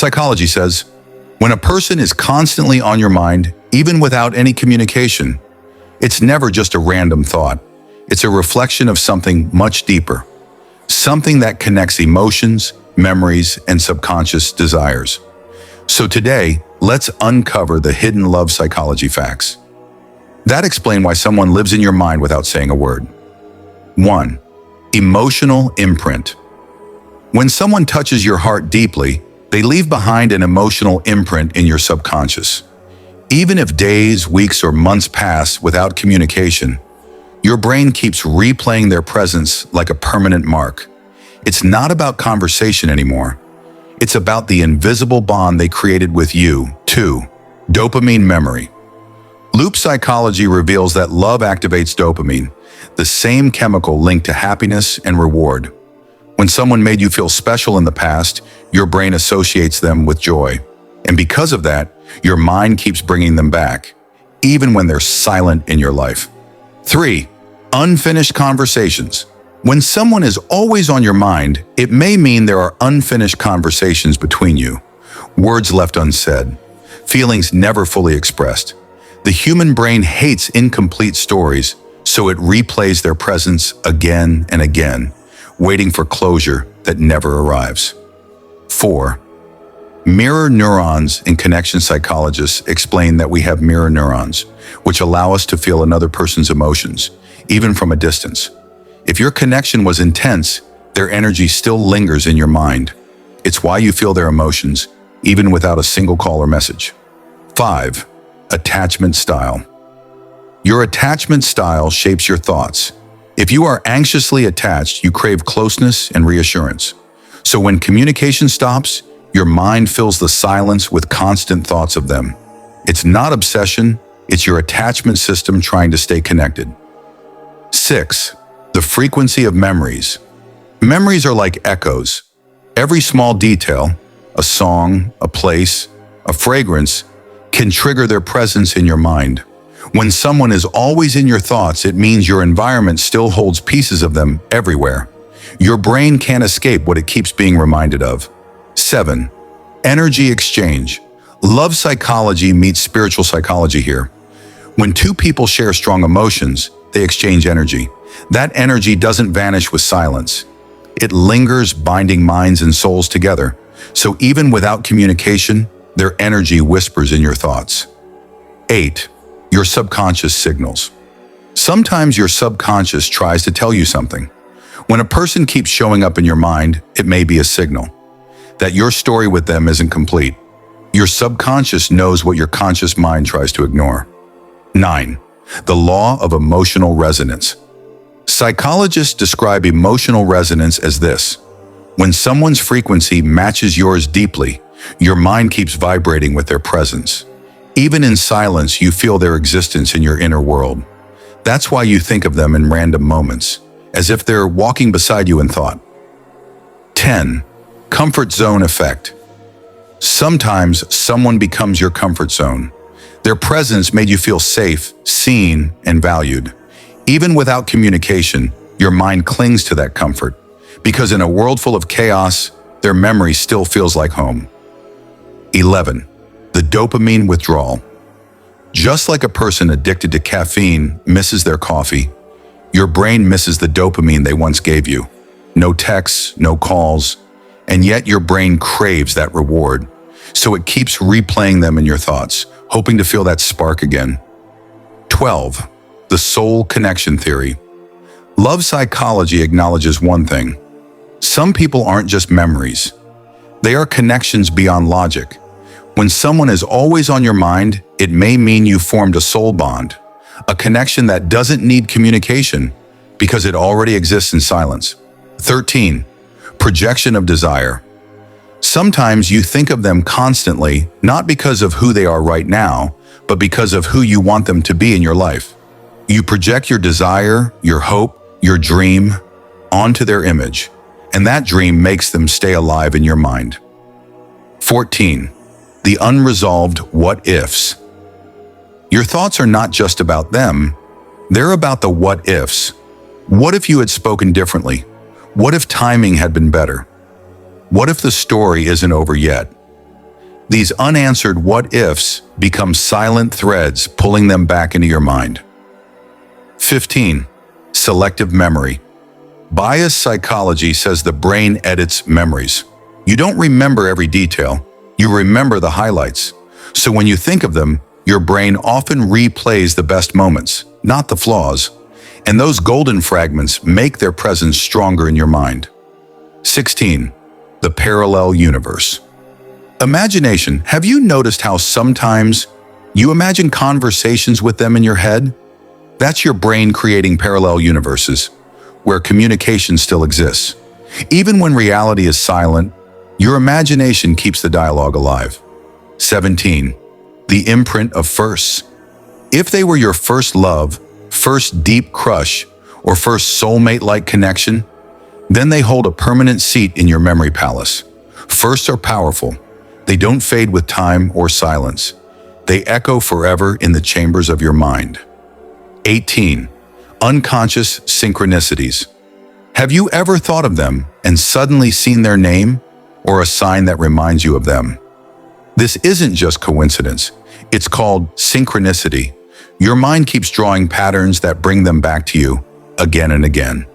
Psychology says, when a person is constantly on your mind, even without any communication, it's never just a random thought. It's a reflection of something much deeper, something that connects emotions, memories, and subconscious desires. So today, let's uncover the hidden love psychology facts that explain why someone lives in your mind without saying a word. 1. Emotional imprint. When someone touches your heart deeply, they leave behind an emotional imprint in your subconscious. Even if days, weeks, or months pass without communication, your brain keeps replaying their presence like a permanent mark. It's not about conversation anymore. It's about the invisible bond they created with you. 2. Dopamine memory. Loop psychology reveals that love activates dopamine, the same chemical linked to happiness and reward. When someone made you feel special in the past, your brain associates them with joy. And because of that, your mind keeps bringing them back, even when they're silent in your life. 3. Unfinished conversations. When someone is always on your mind, it may mean there are unfinished conversations between you, words left unsaid, feelings never fully expressed. The human brain hates incomplete stories, so it replays their presence again and again, waiting for closure that never arrives. 4. Mirror neurons. In connection psychologists explain that we have mirror neurons, which allow us to feel another person's emotions, even from a distance. If your connection was intense, their energy still lingers in your mind. It's why you feel their emotions, even without a single call or message. 5. Attachment style. Your attachment style shapes your thoughts. If you are anxiously attached, you crave closeness and reassurance. So when communication stops, your mind fills the silence with constant thoughts of them. It's not obsession, it's your attachment system trying to stay connected. 6. The frequency of memories. Memories are like echoes. Every small detail, a song, a place, a fragrance, can trigger their presence in your mind. When someone is always in your thoughts, it means your environment still holds pieces of them everywhere. Your brain can't escape what it keeps being reminded of. 7. Energy exchange. Love psychology meets spiritual psychology here. When two people share strong emotions, they exchange energy. That energy doesn't vanish with silence. It lingers, binding minds and souls together. So even without communication, their energy whispers in your thoughts. 8. Your subconscious signals. Sometimes your subconscious tries to tell you something. When a person keeps showing up in your mind, it may be a signal that your story with them isn't complete. Your subconscious knows what your conscious mind tries to ignore. 9. The law of emotional resonance. Psychologists describe emotional resonance as this. When someone's frequency matches yours deeply, your mind keeps vibrating with their presence. Even in silence, you feel their existence in your inner world. That's why you think of them in random moments, as if they're walking beside you in thought. 10. Comfort zone effect. Sometimes someone becomes your comfort zone. Their presence made you feel safe, seen, and valued. Even without communication, your mind clings to that comfort, because in a world full of chaos, their memory still feels like home. 11. The dopamine withdrawal. Just like a person addicted to caffeine misses their coffee, your brain misses the dopamine they once gave you. No texts, no calls, and yet your brain craves that reward. So it keeps replaying them in your thoughts, hoping to feel that spark again. 12. The soul connection theory. Love psychology acknowledges one thing. Some people aren't just memories. They are connections beyond logic. When someone is always on your mind, it may mean you formed a soul bond, a connection that doesn't need communication because it already exists in silence. 13. Projection of desire. Sometimes you think of them constantly, not because of who they are right now, but because of who you want them to be in your life. You project your desire, your hope, your dream onto their image, and that dream makes them stay alive in your mind. 14. The unresolved what-ifs. Your thoughts are not just about them, they're about the what-ifs. What if you had spoken differently? What if timing had been better? What if the story isn't over yet? These unanswered what-ifs become silent threads pulling them back into your mind. 15. Selective memory. Bias psychology says the brain edits memories. You don't remember every detail, you remember the highlights. So when you think of them, your brain often replays the best moments, not the flaws. And those golden fragments make their presence stronger in your mind. 16. The parallel universe. Imagination. Have you noticed how sometimes you imagine conversations with them in your head? That's your brain creating parallel universes, where communication still exists. Even when reality is silent, your imagination keeps the dialogue alive. 17. The imprint of firsts. If they were your first love, first deep crush, or first soulmate-like connection, then they hold a permanent seat in your memory palace. Firsts are powerful. They don't fade with time or silence. They echo forever in the chambers of your mind. 18. Unconscious synchronicities. Have you ever thought of them and suddenly seen their name or a sign that reminds you of them? This isn't just coincidence. It's called synchronicity. Your mind keeps drawing patterns that bring them back to you again and again.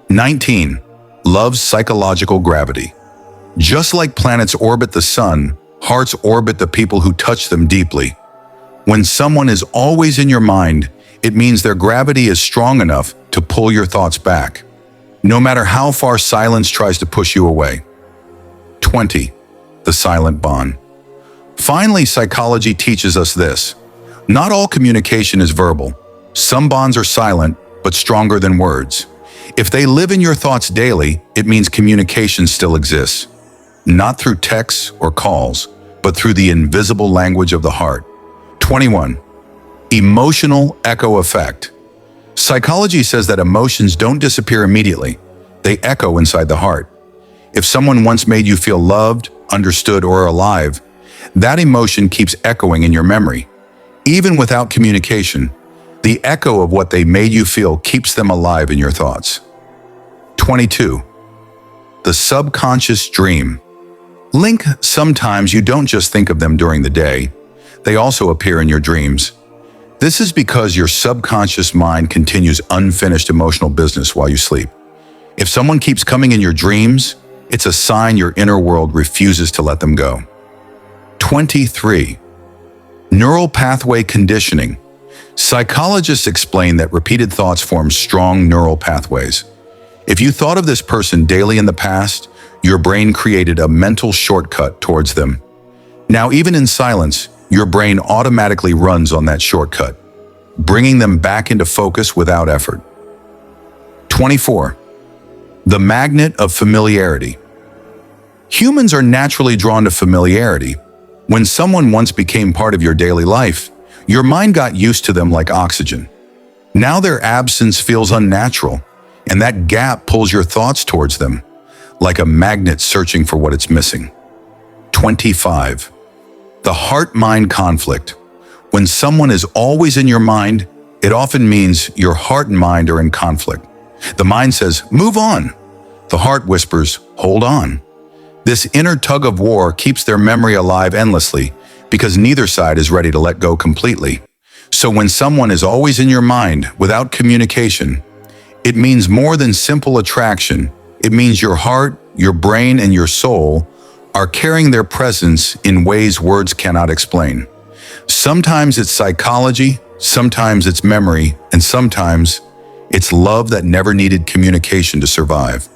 19. Love's psychological gravity. Just like planets orbit the sun, hearts orbit the people who touch them deeply. When someone is always in your mind, it means their gravity is strong enough to pull your thoughts back, no matter how far silence tries to push you away. 20. The silent bond. Finally, psychology teaches us this. Not all communication is verbal. Some bonds are silent, but stronger than words. If they live in your thoughts daily, it means communication still exists. Not through texts or calls, but through the invisible language of the heart. 21. Emotional echo effect. Psychology says that emotions don't disappear immediately. They echo inside the heart. If someone once made you feel loved, understood, or alive, that emotion keeps echoing in your memory. Even without communication, the echo of what they made you feel keeps them alive in your thoughts. 22. The subconscious dream. Link, sometimes you don't just think of them during the day. They also appear in your dreams. This is because your subconscious mind continues unfinished emotional business while you sleep. If someone keeps coming in your dreams, it's a sign your inner world refuses to let them go. 23. Neural pathway conditioning. Psychologists explain that repeated thoughts form strong neural pathways. If you thought of this person daily in the past, your brain created a mental shortcut towards them. Now, even in silence, your brain automatically runs on that shortcut, bringing them back into focus without effort. 24. The magnet of familiarity. Humans are naturally drawn to familiarity. When someone once became part of your daily life, your mind got used to them like oxygen. Now their absence feels unnatural, and that gap pulls your thoughts towards them, like a magnet searching for what it's missing. 25. The heart-mind conflict. When someone is always in your mind, it often means your heart and mind are in conflict. The mind says, move on. The heart whispers, hold on. This inner tug of war keeps their memory alive endlessly because neither side is ready to let go completely. So when someone is always in your mind without communication, it means more than simple attraction. It means your heart, your brain, and your soul are carrying their presence in ways words cannot explain. Sometimes it's psychology, sometimes it's memory, and sometimes it's love that never needed communication to survive.